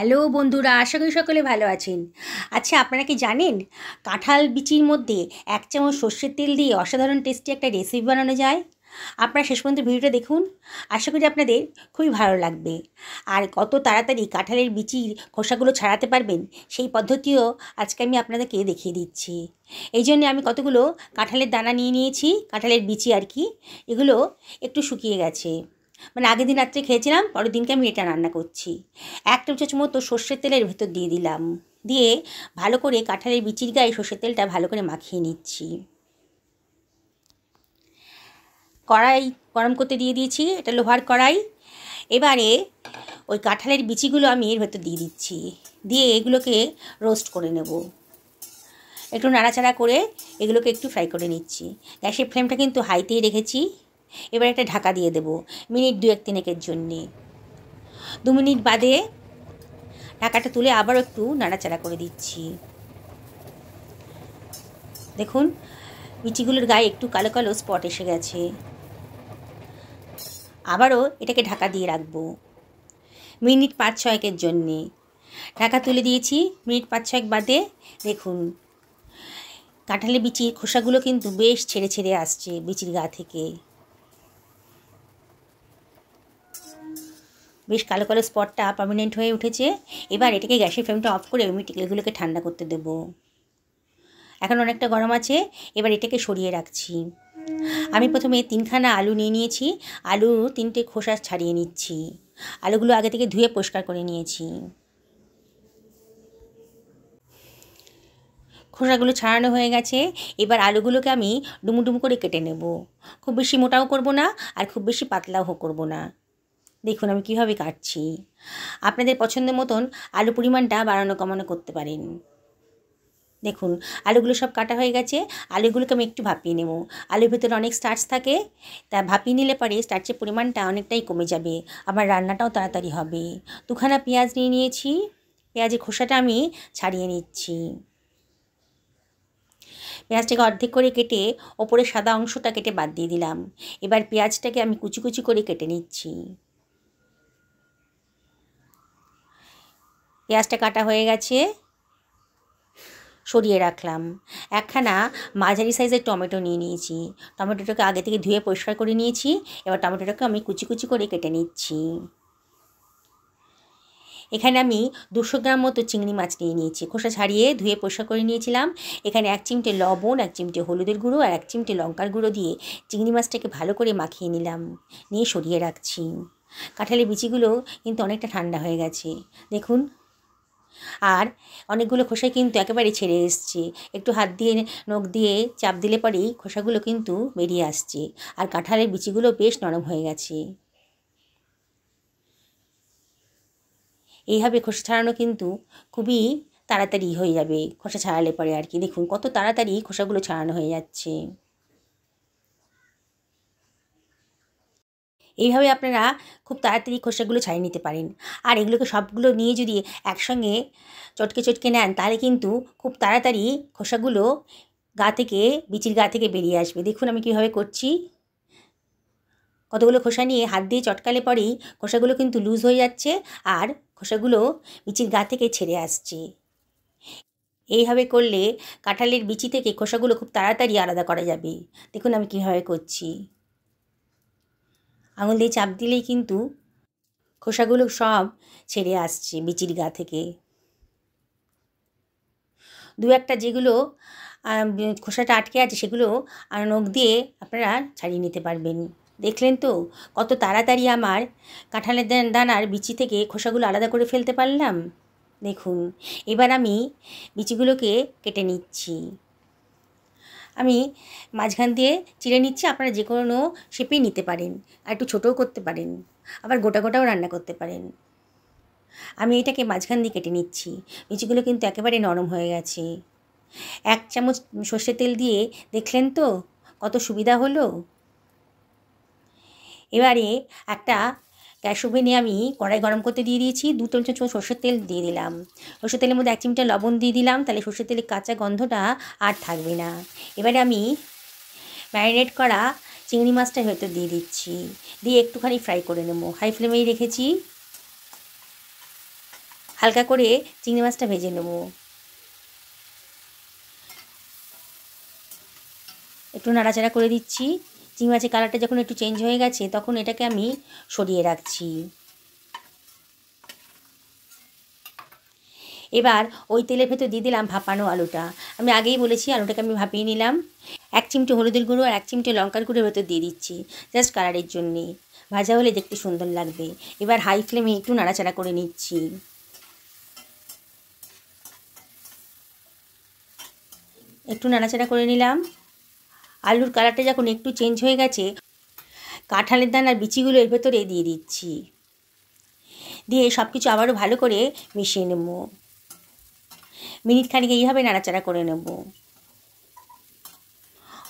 Hello বন্ধুরা, আশা করি সকলে ভালো আছেন। আচ্ছা, আপনারা কি জানেন কাঁঠাল বিচির মধ্যে 1 চামচ সর্ষের তেল দিয়ে অসাধারণ টেস্টি একটা রেসিপি বানানো যায়? আপনারা শেষ পর্যন্ত ভিডিওটা দেখুন, আশা করি আপনাদের খুবই ভালো লাগবে। আর কত তাড়াতাড়ি কাঁঠালের বিচির খোসাগুলো ছাড়াতে পারবেন সেই পদ্ধতিও আজকে আমি আপনাদেরকে দেখিয়ে দিচ্ছি। এই জন্যে আমি কতগুলো কাঁঠালের দানা নিয়ে নিয়েছি, কাঁঠালের বিচি আর কি। এগুলো একটু শুকিয়ে গেছে, মানে আগের দিন রাত্রে খেয়েছিলাম, পরের দিনকে আমি এটা রান্না করছি। 1 টেবিল চামচ মতো সর্ষের তেলের ভেতর দিয়ে দিলাম, দিয়ে ভালো করে কাঁঠালের বিচির গায়ে সর্ষের তেলটা ভালো করে মাখিয়ে নিচ্ছি। কড়াই গরম করতে দিয়ে দিয়েছি, এটা লোহার কড়াই। এবারে ওই কাঁঠালের বিচিগুলো আমি এর ভেতর দিয়ে দিচ্ছি, দিয়ে এগুলোকে রোস্ট করে নেব। একটু নাড়াচাড়া করে এগুলোকে একটু ফ্রাই করে নিচ্ছি। গ্যাসের ফ্লেমটা কিন্তু হাইতেই রেখেছি। এবার একটা ঢাকা দিয়ে দেবো মিনিট 2-3 জন্যে। 2 মিনিট বাদে ঢাকাটা তুলে আবারও একটু নাড়াচাড়া করে দিচ্ছি। দেখুন বিচিগুলোর গায়ে একটু কালো কালো স্পট এসে গেছে। আবারও এটাকে ঢাকা দিয়ে রাখবো মিনিট 5-6 জন্যে। ঢাকা তুলে দিয়েছি। মিনিট 5-6 বাদে দেখুন কাঁঠালের বিচির খোসাগুলো কিন্তু বেশ ছেড়ে ছেড়ে আসছে বিচির গা থেকে। বেশ কালো কালো স্পটটা পার্মানেন্ট হয়ে উঠেছে। এবার এটাকে গ্যাসের ফ্লেমটা অফ করে আমি এগুলোকে ঠান্ডা করতে দেবো। এখন অনেকটা গরম আছে, এবার এটাকে সরিয়ে রাখছি। আমি প্রথমে 3খানা আলু নিয়ে নিয়েছি। আলু 3টে খোসা ছাড়িয়ে নিচ্ছি। আলুগুলো আগে থেকে ধুয়ে পরিষ্কার করে নিয়েছি। খোসাগুলো ছাড়ানো হয়ে গেছে। এবার আলুগুলোকে আমি ডুমু ডুমু করে কেটে নেব। খুব বেশি মোটাও করব না, আর খুব বেশি পাতলাও করব না। দেখুন আমি কীভাবে কাটছি। আপনাদের পছন্দের মতন আলু পরিমাণটা বাড়ানো কমানো করতে পারেন। দেখুন আলুগুলো সব কাটা হয়ে গেছে। আলুগুলোকে আমি একটু ভাপিয়ে নেব। আলুর ভেতরে অনেক স্টার্চ থাকে, তা ভাপিয়ে নিলে পরে স্টার্চের পরিমাণটা অনেকটাই কমে যাবে, আমার রান্নাটাও তাড়াতাড়ি হবে। 2খানা পেঁয়াজ নিয়ে নিয়েছি। পেঁয়াজের খোসাটা আমি ছাড়িয়ে নিচ্ছি। পেঁয়াজটাকে অর্ধেক করে কেটে ওপরে সাদা অংশটা কেটে বাদ দিয়ে দিলাম। এবার পেঁয়াজটাকে আমি কুচি কুচি করে কেটে নিচ্ছি। পেঁয়াজটা কাটা হয়ে গেছে, সরিয়ে রাখলাম। 1খানা মাঝারি সাইজের টমেটো নিয়ে নিয়েছি। টমেটোটাকে আগে থেকে ধুয়ে পরিষ্কার করে নিয়েছি। এবার টমেটোটাকে আমি কুচি কুচি করে কেটে নিচ্ছি। এখানে আমি 200 গ্রাম মতো চিংড়ি মাছ নিয়ে নিয়েছি, খোসা ছাড়িয়ে ধুয়ে পরিষ্কার করে নিয়েছিলাম। এখানে 1 চিমটে লবণ, 1 চিমটে হলুদের গুঁড়ো আর 1 চিমটে লঙ্কার গুঁড়ো দিয়ে চিংড়ি মাছটাকে ভালো করে মাখিয়ে নিলাম, নিয়ে সরিয়ে রাখছি। কাঁঠালের বিচিগুলো কিন্তু অনেকটা ঠান্ডা হয়ে গেছে দেখুন। আর অনেকগুলো খোসা কিন্তু একেবারে ছেড়ে এসছে। একটু হাত দিয়ে নখ দিয়ে চাপ দিলে পরেই খোসাগুলো কিন্তু বেরিয়ে আসছে, আর কাঁঠালের বিচিগুলো বেশ নরম হয়ে গেছে। এইভাবে খোসা ছাড়ানো কিন্তু খুবই তাড়াতাড়ি হয়ে যাবে খোসা ছাড়ালে পরে আর কি। দেখুন কত তাড়াতাড়ি খোসাগুলো ছাড়ানো হয়ে যাচ্ছে। এইভাবে আপনারা খুব তাড়াতাড়ি খোসাগুলো ছাড়িয়ে নিতে পারেন। আর এগুলোকে সবগুলো নিয়ে যদি একসঙ্গে চটকে চটকে নেন, তাহলে কিন্তু খুব তাড়াতাড়ি খোসাগুলো বিচির গা থেকে বেরিয়ে আসবে। দেখুন আমি কীভাবে করছি। কতগুলো খোসা নিয়ে হাত দিয়ে চটকালে পরেই খোসাগুলো কিন্তু লুজ হয়ে যাচ্ছে, আর খোসাগুলো বিচির গা থেকে ছেড়ে আসছে। এইভাবে করলে কাঁঠালের বিচি থেকে খোসাগুলো খুব তাড়াতাড়ি আলাদা করা যাবে। দেখুন আমি কীভাবে করছি। আঙুল দিয়ে চাপ দিলেই কিন্তু খোসাগুলো সব ছেড়ে আসছে বিচির গা থেকে। 2-1টা যেগুলো খোসাটা আটকে আছে সেগুলো নখ দিয়ে আপনারা ছাড়িয়ে নিতে পারবেন। দেখলেন তো কত তাড়াতাড়ি আমার কাঁঠালের দানার বিচি থেকে খোসাগুলো আলাদা করে ফেলতে পারলাম। দেখুন এবার আমি বিচিগুলোকে কেটে নিচ্ছি। আমি মাঝখান দিয়ে চিড়ে নিচ্ছি। আপনারা যে কোনো শেপেই নিতে পারেন, আর একটু ছোটোও করতে পারেন, আবার গোটা গোটাও রান্না করতে পারেন। আমি এটাকে মাঝখান দিয়ে কেটে নিচ্ছি। বিচিগুলো কিন্তু একেবারে নরম হয়ে গেছে। 1 চামচ সর্ষের তেল দিয়ে দেখলেন তো কত সুবিধা হলো। এবারে একটা গ্যাস ওভেনে আমি কড়াই গরম করতে দিয়ে দিয়েছি। 2 টেবিল চামচ সর্ষের তেল দিয়ে দিলাম। সর্ষের তেলের মধ্যে 1 চিমটে লবণ দিয়ে দিলাম, তাহলে সর্ষের তেলের কাঁচা গন্ধটা আর থাকবে না। এবারে আমি ম্যারিনেট করা চিংড়ি মাছটা ভেতর দিয়ে দিচ্ছি, দিয়ে একটুখানি ফ্রাই করে নেব। হাই ফ্লেমেই রেখেছি। হালকা করে চিংড়ি মাছটা ভেজে নেব। একটু নাড়াচাড়া করে দিচ্ছি। চিংড়ি মাছের কালারটা যখন একটু চেঞ্জ হয়ে গেছে তখন এটাকে আমি সরিয়ে রাখছি। এবার ওই তেলের ভেতর দিয়ে দিলাম ভাপানো আলুটা। আমি আগেই বলেছি আলুটাকে আমি ভাপিয়ে নিলাম। 1 চিমটে হলুদের গুঁড়ো আর 1 চিমটে লঙ্কার গুঁড়োর ভেতর দিয়ে দিচ্ছি, জাস্ট কালারের জন্যে। ভাজা হলে দেখতে সুন্দর লাগবে। এবার হাই ফ্লেমে একটু নাড়াচাড়া করে নিচ্ছি। একটু নাড়াচাড়া করে নিলাম। আলুর কালারটা যখন একটু চেঞ্জ হয়ে গেছে কাঁঠালের দানার বিচিগুলো এর ভেতরে দিয়ে দিচ্ছি। দিয়ে সব কিছু আবারও ভালো করে মিশিয়ে নেব। মিনিট খানিক এইভাবে নাড়াচাড়া করে নেব।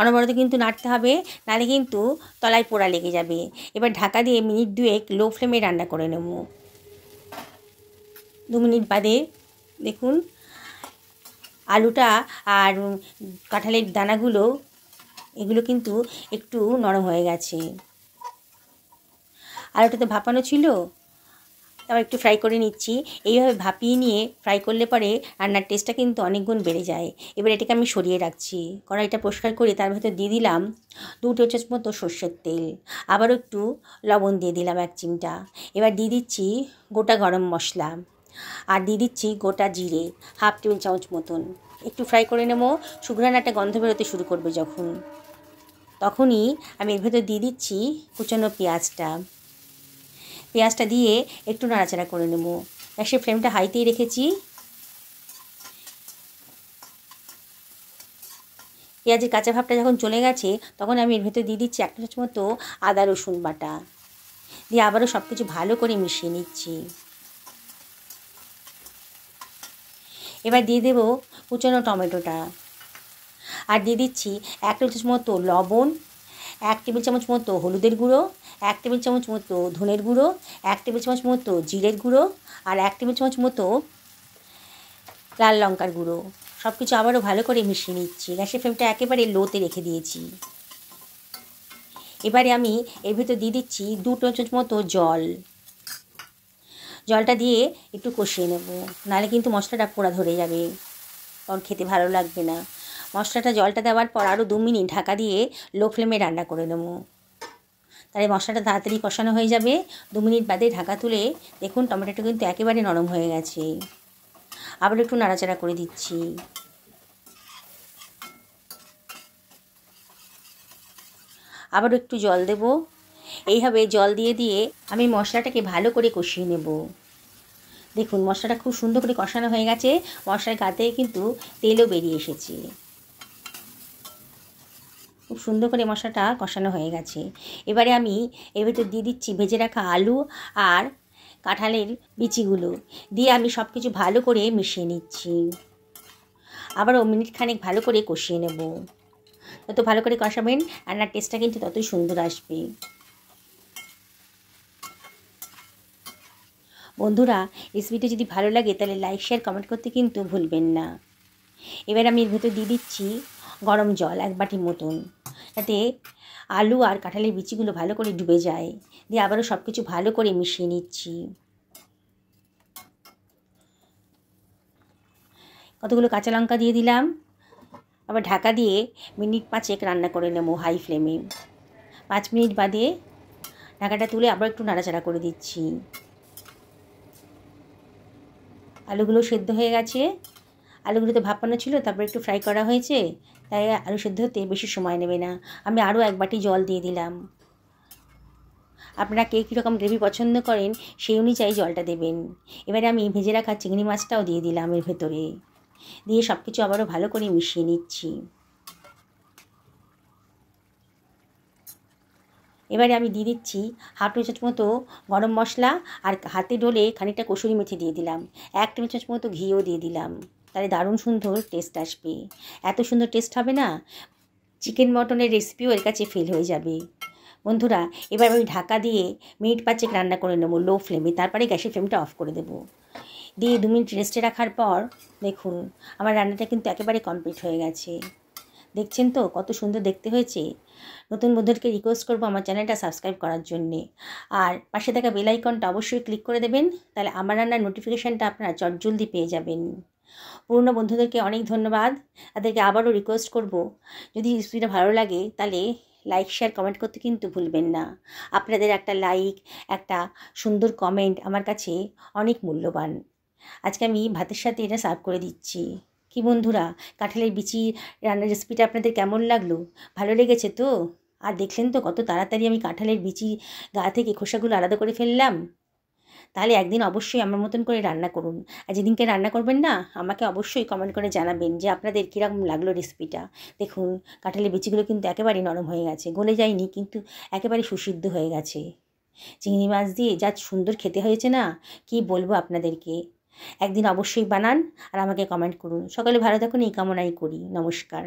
অনবরত কিন্তু নাড়তে হবে, নাহলে কিন্তু তলায় পোড়া লেগে যাবে। এবার ঢাকা দিয়ে মিনিট 2 লো ফ্লেমে রান্না করে নেব। 2 মিনিট বাদে দেখুন আলুটা আর কাঁঠালের দানাগুলো এগুলো কিন্তু একটু নরম হয়ে গেছে। আলুটা তো ভাপানো ছিল, তারপর একটু ফ্রাই করে নিচ্ছি। এইভাবে ভাপিয়ে নিয়ে ফ্রাই করলে পরে রান্নার টেস্টটা কিন্তু অনেক গুণ বেড়ে যায়। এবার এটাকে আমি সরিয়ে রাখছি। কড়াইটা পরিষ্কার করে তার ভেতর দিয়ে দিলাম 2 টেবিল চামচ মতো সর্ষের তেল। আবারও একটু লবণ দিয়ে দিলাম 1 চিমটা। এবার দিয়ে দিচ্ছি গোটা গরম মশলা আর দিয়ে দিচ্ছি গোটা জিরে 1/2 টেবিল চামচ মতন। একটু ফ্রাই করে নেব। শুকনো একটা গন্ধ বেরোতে শুরু করবে যখন, তখনই আমি এর ভেতর দিয়ে দিচ্ছি কুচানো পেঁয়াজটা দিয়ে একটু নাড়াচাড়া করে নেব। গ্যাসের ফ্লেমটা হাইতেই রেখেছি। পেঁয়াজের কাঁচা ভাবটা যখন চলে গেছে তখন আমি এর ভেতর দিয়ে দিচ্ছি 1 চামচ মতো আদা রসুন বাটা। দিয়ে আবারও সব কিছু ভালো করে মিশিয়ে নিচ্ছি। এবার দিয়ে দেব কুচানো টমেটোটা আর দিয়ে দিচ্ছি 1 টেবিল চামচ মতো লবণ, 1 টেবিল চামচ মতো হলুদের গুঁড়ো, 1 টেবিল চামচ মতো ধনের গুঁড়ো, 1 টেবিল চামচ মতো জিরের গুঁড়ো আর 1 টেবিল চামচ মতো লাল লঙ্কার গুঁড়ো। সব কিছু আবারও ভালো করে মিশিয়ে নিচ্ছি। গ্যাসের ফ্লেমটা একেবারে লোতে রেখে দিয়েছি। এবারে আমি এর ভিতর দিয়ে দিচ্ছি 2 টেবিল চামচ মতো জলটা দিয়ে একটু কষিয়ে নেব, নাহলে কিন্তু মশলাটা পোড়া ধরে যাবে, তখন খেতে ভালো লাগবে না। জলটা দেওয়ার পর আরও 2 মিনিট ঢাকা দিয়ে লো ফ্লেমে রান্না করে নেব, তাহলে মশলাটা তাড়াতাড়ি কষানো হয়ে যাবে। 2 মিনিট বাদে ঢাকা তুলে দেখুন টমেটোটা কিন্তু একেবারে নরম হয়ে গেছে। আবার একটু নাড়াচাড়া করে দিচ্ছি। আবারও একটু জল দেব। এইভাবে জল দিয়ে আমি মশলাটাকে ভালো করে কষিয়ে নেব। দেখুন মশলাটা খুব সুন্দর করে কষানো হয়ে গেছে। মশলার গাতে কিন্তু তেলও বেরিয়ে এসেছে। খুব সুন্দর করে মশলাটা কষানো হয়ে গেছে। এবারে আমি এর ভেতর দিয়ে দিচ্ছি ভেজে রাখা আলু আর কাঁঠালের বিচিগুলো। দিয়ে আমি সব কিছু ভালো করে মিশিয়ে নিচ্ছি। আবারও মিনিট খানেক ভালো করে কষিয়ে নেব। যত ভালো করে কষাবেন রান্নার টেস্টটা কিন্তু ততই সুন্দর আসবে। বন্ধুরা রেসিপিটা যদি ভালো লাগে তাহলে লাইক শেয়ার কমেন্ট করতে কিন্তু ভুলবেন না। এবার আমি এর ভেতর দিয়ে দিচ্ছি গরম জল 1 বাটি মতন, যাতে আলু আর কাঁঠালের বিচিগুলো ভালো করে ডুবে যায়। দিয়ে আবারও সব কিছু ভালো করে মিশিয়ে নিচ্ছি। কতগুলো কাঁচা লঙ্কা দিয়ে দিলাম। আবার ঢাকা দিয়ে মিনিট 5 রান্না করে নেব হাই ফ্লেমে। 5 মিনিট বাদে ঢাকাটা তুলে আবার একটু নাড়াচাড়া করে দিচ্ছি। আলুগুলো সেদ্ধ হয়ে গেছে। আলুগুলো তো ভাপানো ছিল, তারপর একটু ফ্রাই করা হয়েছে, তাই আলু সেদ্ধ হতে বেশি সময় নেবে না। আমি আরও 1 বাটি জল দিয়ে দিলাম। আপনারা কে কীরকম গ্রেভি পছন্দ করেন সেই অনুযায়ী জলটা দেবেন। এবারে আমি ভেজে রাখা চিংড়ি মাছটাও দিয়ে দিলাম এর ভেতরে। দিয়ে সব কিছু আবারও ভালো করে মিশিয়ে নিচ্ছি। এবারে আমি দিয়ে দিচ্ছি 1/2 টেবিল চামচ মতো গরম মশলা আর হাতে ডলে খানিকটা কসুরি মেথি দিয়ে দিলাম। 1 টেবিল চামচ মতো ঘিও দিয়ে দিলাম, তাহলে দারুণ সুন্দর টেস্ট আসবে। এত সুন্দর টেস্ট হবে না, চিকেন মটনের রেসিপিও এর কাছে ফেল হয়ে যাবে। বন্ধুরা এবার আমি ঢাকা দিয়ে মিনিট 5 রান্না করে নেব লো ফ্লেমে, তারপরে গ্যাসের ফ্লেমটা অফ করে দেব। দিয়ে 2 মিনিট রেস্টে রাখার পর দেখুন আমার রান্নাটা কিন্তু একেবারে কমপ্লিট হয়ে গেছে। দেখছেন তো কত সুন্দর দেখতে হয়েছে। নতুন বন্ধুদেরকে রিকোয়েস্ট করবো আমার চ্যানেলটা সাবস্ক্রাইব করার জন্যে, আর পাশে থাকা বেল আইকনটা অবশ্যই ক্লিক করে দেবেন, তাহলে আমার রান্নার নোটিফিকেশানটা আপনারা চটজলদি পেয়ে যাবেন। পুরনো বন্ধুদেরকে অনেক ধন্যবাদ। তাদেরকে আবারও রিকোয়েস্ট করব, যদি রেসিপিটা ভালো লাগে তাহলে লাইক শেয়ার কমেন্ট করতে কিন্তু ভুলবেন না। আপনাদের একটা লাইক, একটা সুন্দর কমেন্ট আমার কাছে অনেক মূল্যবান। আজকে আমি ভাতের সাথে এটা সার্ভ করে দিচ্ছি। কি বন্ধুরা, কাঁঠালের বিচি রান্নার রেসিপিটা আপনাদের কেমন লাগলো? ভালো লেগেছে তো? আর দেখলেন তো কত তাড়াতাড়ি আমি কাঁঠালের বিচি গা থেকে খোসাগুলো আলাদা করে ফেললাম। তাহলে একদিন অবশ্যই আমার মতন করে রান্না করুন। আর যেদিনকে রান্না করবেন না, আমাকে অবশ্যই কমেন্ট করে জানাবেন যে আপনাদের কীরকম লাগলো রেসিপিটা। দেখুন কাঁঠালের বিচিগুলো কিন্তু একেবারেই নরম হয়ে গেছে, গলে যায়নি, কিন্তু একেবারে সুসিদ্ধ হয়ে গেছে। চিংড়ি মাছ দিয়ে যা সুন্দর খেতে হয়েছে না, কি বলবো আপনাদেরকে। একদিন অবশ্যই বানান আর আমাকে কমেন্ট করুন। সকলে ভালো থাকুন এই কামনাই করি। নমস্কার।